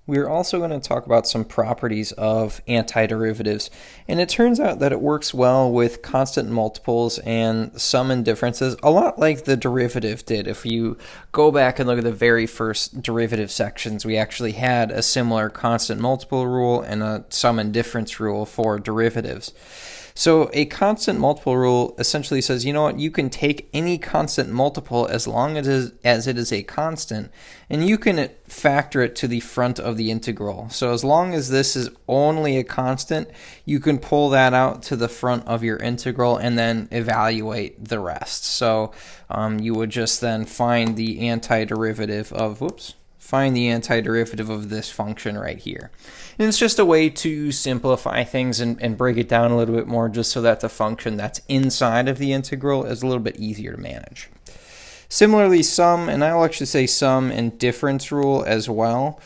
We're also going to talk about some properties of antiderivatives, and it turns out that it works well with constant multiples and sum and differences, a lot like the derivative did. If you go back and look at the very first derivative sections, we actually had a similar constant multiple rule and a sum and difference rule for derivatives. So a constant multiple rule essentially says, you know what, you can take any constant multiple as long as it is a constant, and you can factor it to the front of the integral. So as long as this is only a constant, you can pull that out to the front of your integral and then evaluate the rest. So you would just then find the antiderivative of this function right here. And it's just a way to simplify things and break it down a little bit more, just so that the function that's inside of the integral is a little bit easier to manage. Similarly, sum, and I'll actually say sum and difference rule as well.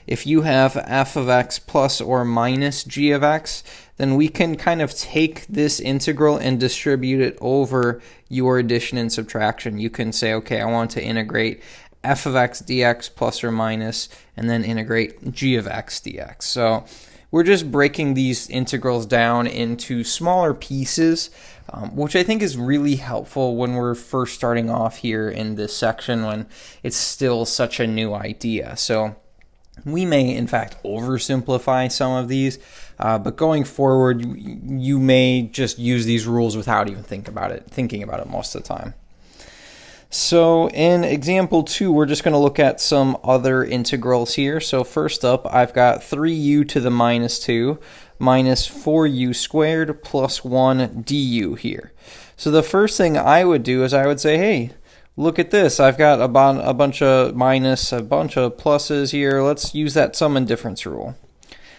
If you have f of x plus or minus g of x, then we can kind of take this integral and distribute it over your addition and subtraction. You can say, okay, I want to integrate f of x dx plus or minus, and then integrate g of x dx. So we're just breaking these integrals down into smaller pieces, which I think is really helpful when we're first starting off here in this section, when it's still such a new idea. So we may, in fact, oversimplify some of these, but going forward, you may just use these rules without even thinking about it most of the time. So in example 2, we're just going to look at some other integrals here. So first up, I've got 3u to the minus 2 minus 4u squared plus 1 du here. So the first thing I would do is I would say, hey, look at this. I've got a bunch of minus, a bunch of pluses here. Let's use that sum and difference rule.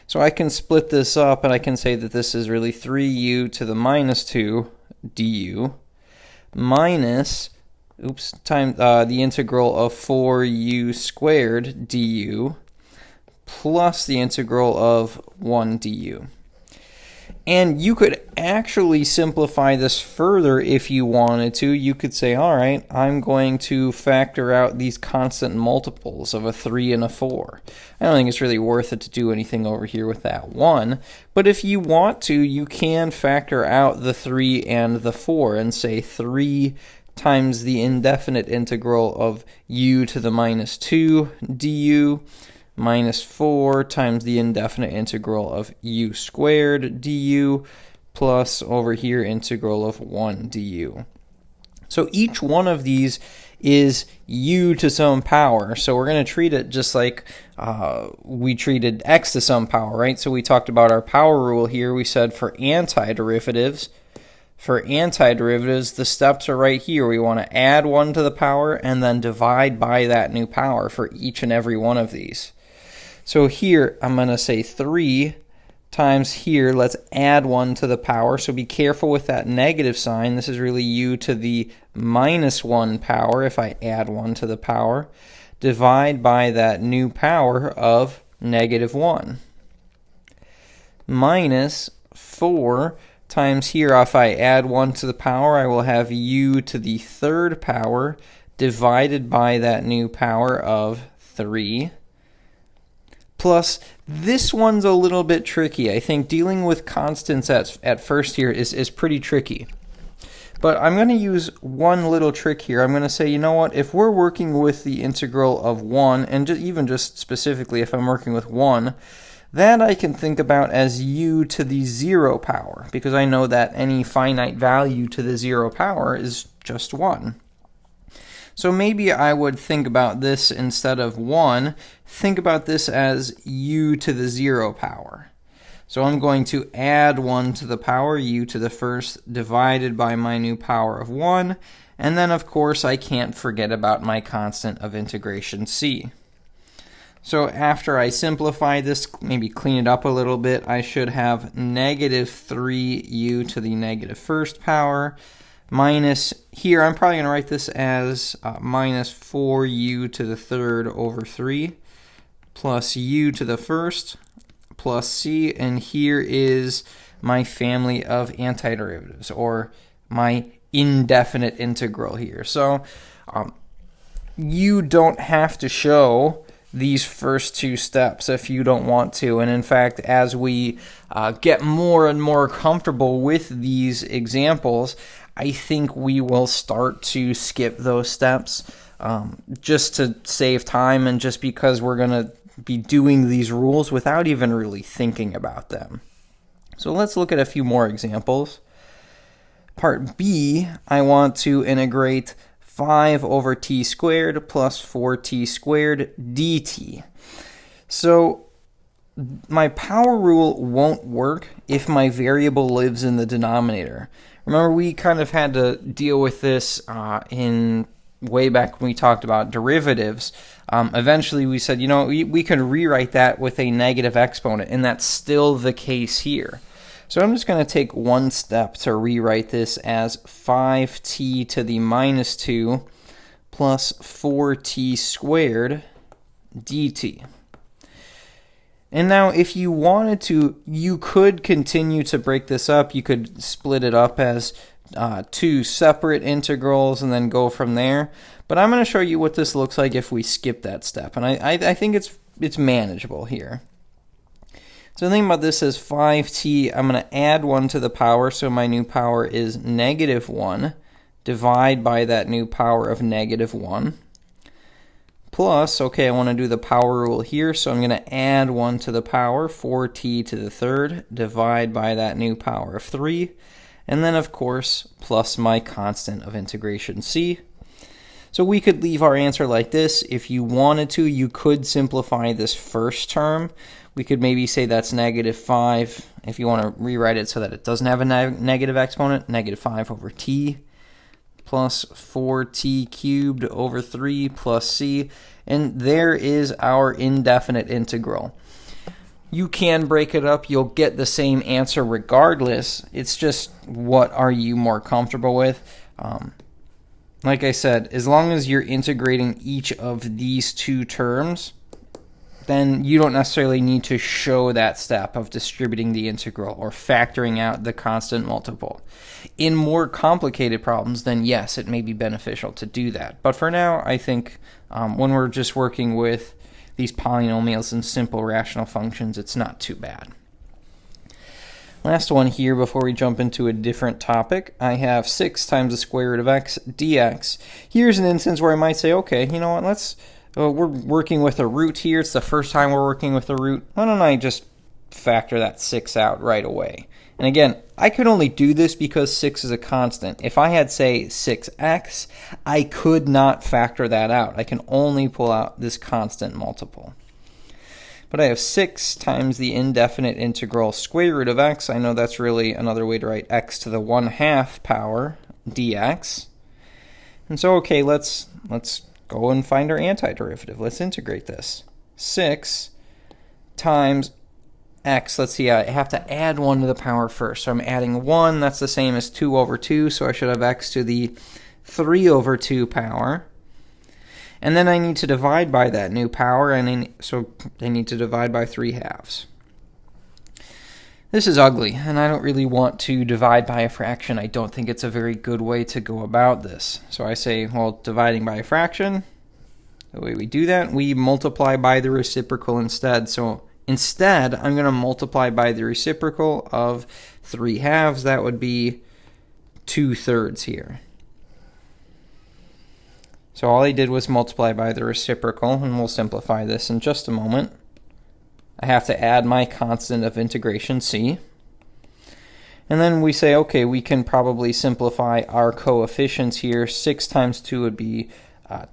So I can split this up, and I can say that this is really 3u to the minus 2 du minus times the integral of 4u squared du plus the integral of 1 du. And you could actually simplify this further if you wanted to. You could say, all right, I'm going to factor out these constant multiples of a 3 and a 4. I don't think it's really worth it to do anything over here with that 1. But if you want to, you can factor out the 3 and the 4 and say 3 times the indefinite integral of u to the minus 2 du minus 4 times the indefinite integral of u squared du plus over here integral of 1 du. So each one of these is u to some power. So we're going to treat it just like we treated x to some power, right? So we talked about our power rule here. We said for antiderivatives, the steps are right here. We want to add 1 to the power and then divide by that new power for each and every one of these. So here, I'm going to say 3 times here. Let's add 1 to the power. So be careful with that negative sign. This is really u to the minus 1 power if I add 1 to the power. Divide by that new power of negative 1. Minus 4 times here, if I add 1 to the power, I will have u to the third power divided by that new power of 3. Plus, this one's a little bit tricky. I think dealing with constants at first here is pretty tricky. But I'm going to use one little trick here. I'm going to say, you know what, if we're working with the integral of 1, and even just specifically if I'm working with 1, that I can think about as u to the 0 power, because I know that any finite value to the 0 power is just 1. So maybe I would think about this instead of 1, think about this as u to the 0 power. So I'm going to add 1 to the power, u to the first, divided by my new power of 1, and then of course I can't forget about my constant of integration c. So after I simplify this, maybe clean it up a little bit, I should have negative 3u to the negative first power, minus, here I'm probably going to write this as minus 4u to the third over 3, plus u to the first, plus c, and here is my family of antiderivatives, or my indefinite integral here. So you don't have to show these first two steps if you don't want to. And in fact, as we get more and more comfortable with these examples, I think we will start to skip those steps just to save time and just because we're going to be doing these rules without even really thinking about them. So let's look at a few more examples. Part B, I want to integrate 5 over t squared plus 4t squared dt. So my power rule won't work if my variable lives in the denominator. Remember, we kind of had to deal with this in way back when we talked about derivatives. Eventually we said, we could rewrite that with a negative exponent, and that's still the case here. So I'm just going to take one step to rewrite this as 5t to the minus 2 plus 4t squared dt. And now if you wanted to, you could continue to break this up. You could split it up as two separate integrals and then go from there. But I'm going to show you what this looks like if we skip that step. And I think it's manageable here. So the thing about this is 5t, I'm going to add 1 to the power, so my new power is negative 1, divide by that new power of negative 1, plus, okay, I want to do the power rule here, so I'm going to add 1 to the power, 4t to the third, divide by that new power of 3, and then, of course, plus my constant of integration c. So we could leave our answer like this. If you wanted to, you could simplify this first term. We could maybe say that's negative 5. If you want to rewrite it so that it doesn't have a negative exponent, negative 5 over t plus 4t cubed over 3 plus c. And there is our indefinite integral. You can break it up. You'll get the same answer regardless. It's just what are you more comfortable with. Like I said, as long as you're integrating each of these two terms, then you don't necessarily need to show that step of distributing the integral or factoring out the constant multiple. In more complicated problems, then yes, it may be beneficial to do that. But for now, I think when we're just working with these polynomials and simple rational functions, it's not too bad. Last one here before we jump into a different topic. I have 6 times the square root of x dx. Here's an instance where I might say, okay, you know what, we're working with a root here. It's the first time we're working with a root. Why don't I just factor that 6 out right away? And again, I could only do this because 6 is a constant. If I had, say, 6x, I could not factor that out. I can only pull out this constant multiple. But I have 6 times the indefinite integral square root of x. I know that's really another way to write x to the 1/2 power dx. And so, okay, let's go and find our antiderivative. Let's integrate this. 6 times x, let's see, I have to add 1 to the power first. So I'm adding 1, that's the same as 2 over 2, so I should have x to the 3 over 2 power. And then I need to divide by that new power, and so I need to divide by 3/2. This is ugly, and I don't really want to divide by a fraction. I don't think it's a very good way to go about this. So I say, well, dividing by a fraction, the way we do that, we multiply by the reciprocal instead. So instead, I'm going to multiply by the reciprocal of 3/2. That would be 2/3 here. So all I did was multiply by the reciprocal, and we'll simplify this in just a moment. I have to add my constant of integration c. And then we say, okay, we can probably simplify our coefficients here. 6 times 2 would be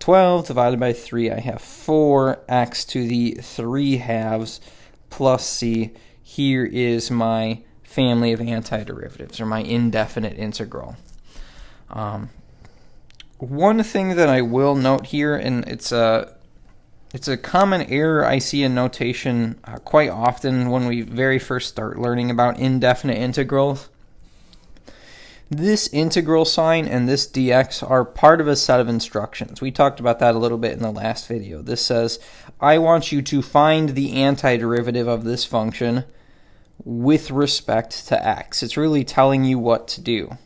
12, divided by 3, I have 4x to the 3/2 plus c. Here is my family of antiderivatives, or my indefinite integral. One thing that I will note here, and it's a common error I see in notation quite often when we very first start learning about indefinite integrals. This integral sign and this dx are part of a set of instructions. We talked about that a little bit in the last video. This says, I want you to find the antiderivative of this function with respect to x. It's really telling you what to do.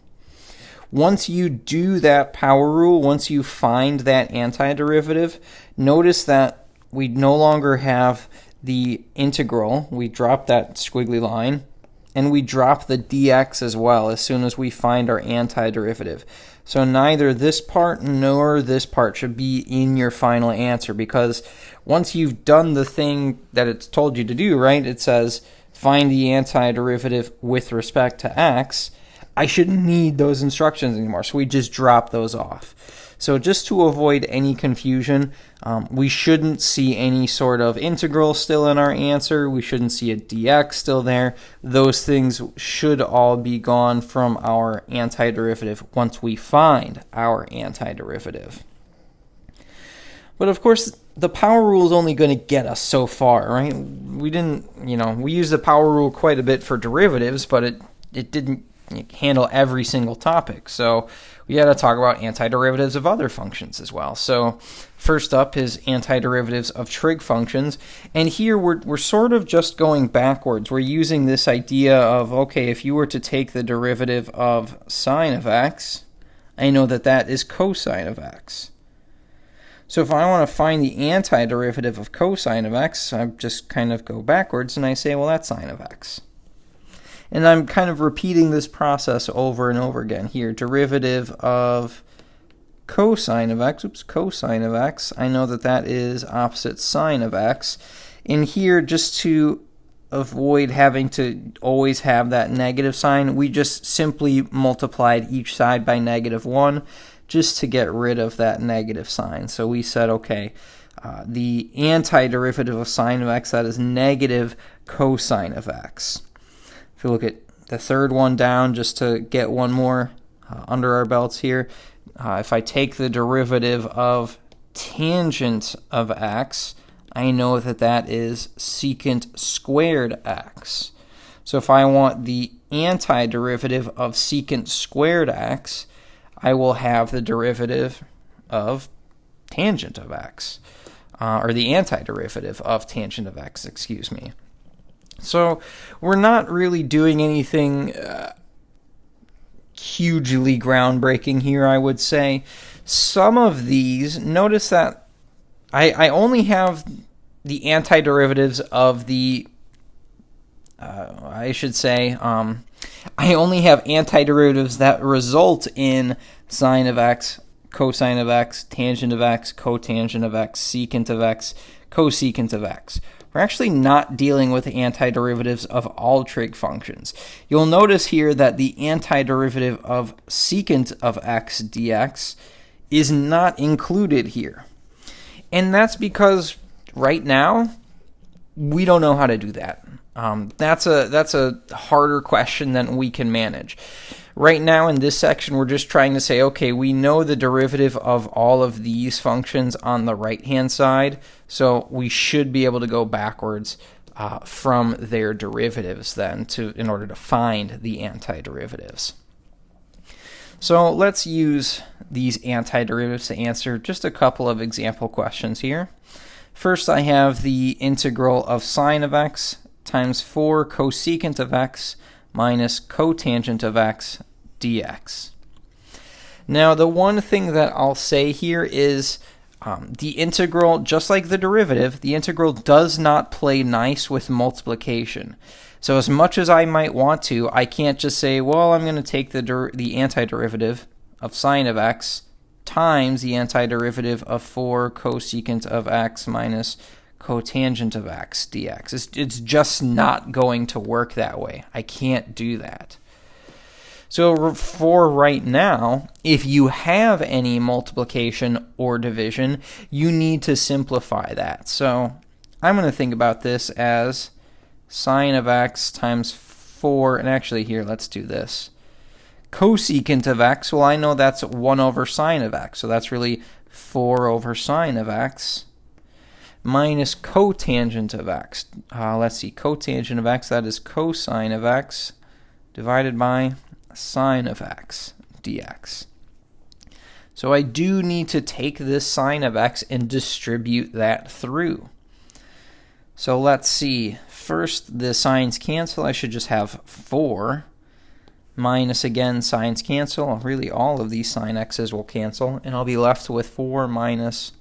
Once you do that power rule, once you find that antiderivative, notice that we no longer have the integral. We drop that squiggly line, and we drop the dx as well as soon as we find our antiderivative. So neither this part nor this part should be in your final answer, because once you've done the thing that it's told you to do, right, it says find the antiderivative with respect to x, I shouldn't need those instructions anymore, so we just drop those off. So just to avoid any confusion, we shouldn't see any sort of integral still in our answer. We shouldn't see a dx still there. Those things should all be gone from our antiderivative once we find our antiderivative. But of course, the power rule is only going to get us so far, right? We used the power rule quite a bit for derivatives, but it didn't handle every single topic. So we got to talk about antiderivatives of other functions as well. So first up is antiderivatives of trig functions. And here we're sort of just going backwards. We're using this idea of, okay, if you were to take the derivative of sine of x, I know that that is cosine of x. So if I want to find the antiderivative of cosine of x, I just kind of go backwards and I say, well, that's sine of x. And I'm kind of repeating this process over and over again here. Derivative of cosine of x, I know that that is opposite sine of x. And here, just to avoid having to always have that negative sign, we just simply multiplied each side by -1 just to get rid of that negative sign. So we said, okay, the antiderivative of sine of x, that is negative cosine of x. If you look at the third one down, just to get one more under our belts here, if I take the derivative of tangent of x, I know that that is secant squared x. So if I want the antiderivative of secant squared x, I will have the derivative of tangent of x, or the antiderivative of tangent of x, excuse me. So we're not really doing anything hugely groundbreaking here, I would say. Some of these, notice that I only have the antiderivatives of the, I only have antiderivatives that result in sine of x, cosine of x, tangent of x, cotangent of x, secant of x, cosecant of x. We're actually not dealing with antiderivatives of all trig functions. You'll notice here that the antiderivative of secant of x dx is not included here. And that's because right now, we don't know how to do that. That's a harder question than we can manage. Right now in this section, we're just trying to say, okay, we know the derivative of all of these functions on the right-hand side, so we should be able to go backwards from their derivatives then in order to find the antiderivatives. So let's use these antiderivatives to answer just a couple of example questions here. First, I have the integral of sine of x times 4 cosecant of x minus cotangent of x dx. Now, the one thing that I'll say here is the integral, just like the derivative, the integral does not play nice with multiplication. So as much as I might want to, I can't just say, well, I'm going to take the antiderivative of sine of x times the antiderivative of 4 cosecant of x minus cotangent of x dx. It's just not going to work that way. I can't do that. So for right now, if you have any multiplication or division, you need to simplify that. So I'm going to think about this as sine of x times 4, and actually here, let's do this. Cosecant of x, well, I know that's 1 over sine of x, so that's really 4 over sine of x minus cotangent of x. Let's see, cotangent of x, that is cosine of x divided by sine of x dx. So I do need to take this sine of x and distribute that through. So let's see, first the sines cancel. I should just have 4 minus, again, sines cancel. Really all of these sine x's will cancel, and I'll be left with 4 minus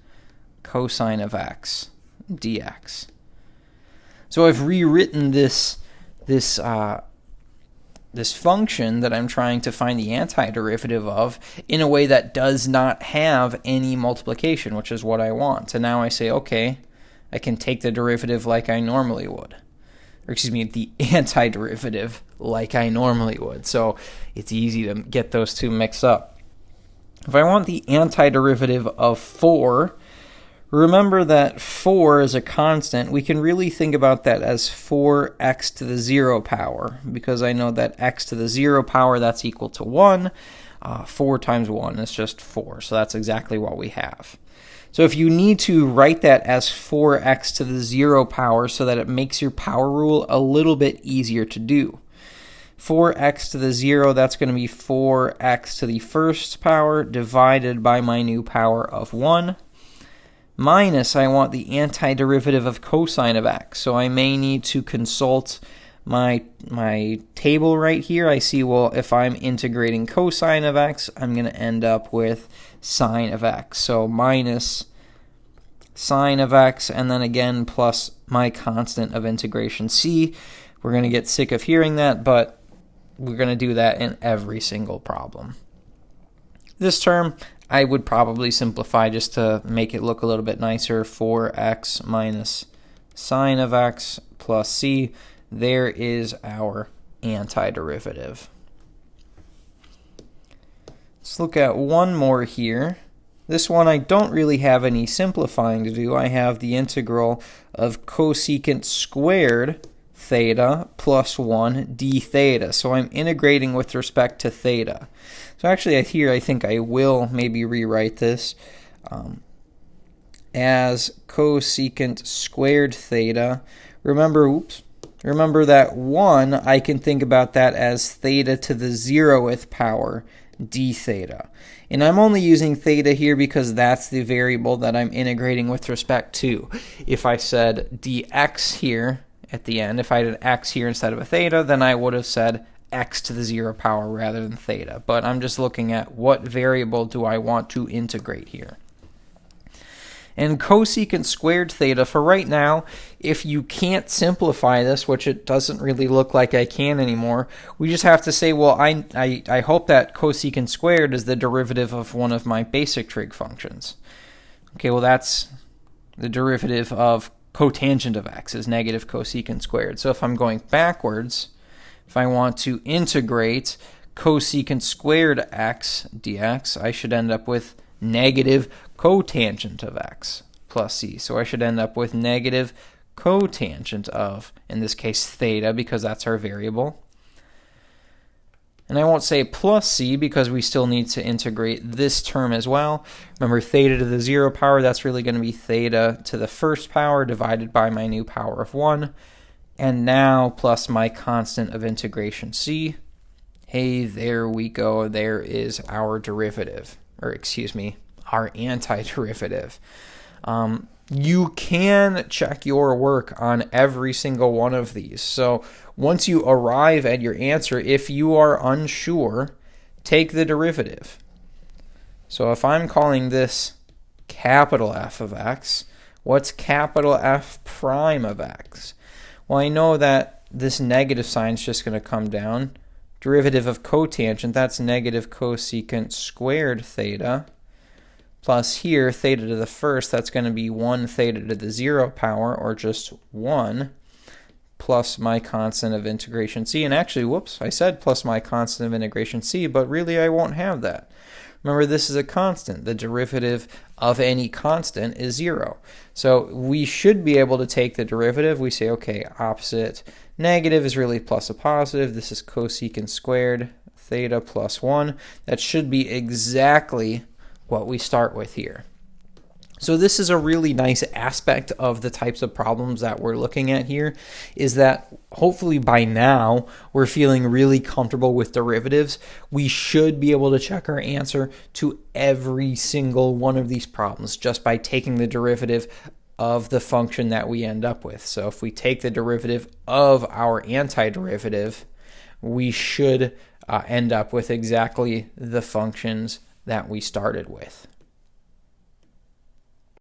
cosine of x dx. So I've rewritten this function that I'm trying to find the antiderivative of in a way that does not have any multiplication, which is what I want. And now I say, okay, I can take the derivative like I normally would. Or excuse me, the antiderivative like I normally would. So it's easy to get those two mixed up. If I want the antiderivative of 4, remember that 4 is a constant. We can really think about that as 4x to the 0 power, because I know that x to the 0 power, that's equal to 1. 4 times 1 is just 4, so that's exactly what we have. So if you need to write that as 4x to the 0 power so that it makes your power rule a little bit easier to do. 4x to the 0, that's going to be 4x to the first power divided by my new power of 1. Minus, I want the antiderivative of cosine of x. So I may need to consult my table right here. I see, well, if I'm integrating cosine of x, I'm going to end up with sine of x. So minus sine of x, and then again plus my constant of integration c. We're going to get sick of hearing that, but we're going to do that in every single problem. This term I would probably simplify just to make it look a little bit nicer. 4x minus sine of x plus c. There is our antiderivative. Let's look at one more here. This one I don't really have any simplifying to do. I have the integral of cosecant squared theta plus 1 d theta. So I'm integrating with respect to theta. So actually here I think I will maybe rewrite this as cosecant squared theta. Remember that 1, I can think about that as theta to the 0th power d theta. And I'm only using theta here because that's the variable that I'm integrating with respect to. If I said dx here at the end, if I had an x here instead of a theta, then I would have said x to the 0 power rather than theta. But I'm just looking at what variable do I want to integrate here. And cosecant squared theta, for right now, if you can't simplify this, which it doesn't really look like I can anymore, we just have to say, well, I hope that cosecant squared is the derivative of one of my basic trig functions. Okay, well, that's the derivative of cotangent of x is negative cosecant squared. So if I'm going backwards, if I want to integrate cosecant squared x dx, I should end up with negative cotangent of x plus c. So I should end up with negative cotangent of, in this case, theta, because that's our variable. And I won't say plus c because we still need to integrate this term as well. Remember, theta to the 0 power, that's really going to be theta to the first power divided by my new power of 1. And now plus my constant of integration c. Hey, there we go. There is our derivative. Or excuse me, our antiderivative. You can check your work on every single one of these. So once you arrive at your answer, if you are unsure, take the derivative. So if I'm calling this capital F of x, what's capital F prime of x? Well, I know that this negative sign is just going to come down. Derivative of cotangent, that's negative cosecant squared theta. Plus here, theta to the first, that's going to be 1 theta to the 0 power, or just 1, plus my constant of integration c. And actually, whoops, I said plus my constant of integration c, but really I won't have that. Remember, this is a constant. The derivative of any constant is 0. So we should be able to take the derivative. We say, okay, opposite negative is really plus a positive. This is cosecant squared theta plus 1. That should be exactly what we start with here. So this is a really nice aspect of the types of problems that we're looking at here, is that hopefully by now we're feeling really comfortable with derivatives. We should be able to check our answer to every single one of these problems just by taking the derivative of the function that we end up with. So if we take the derivative of our antiderivative, we should end up with exactly the functions that we started with.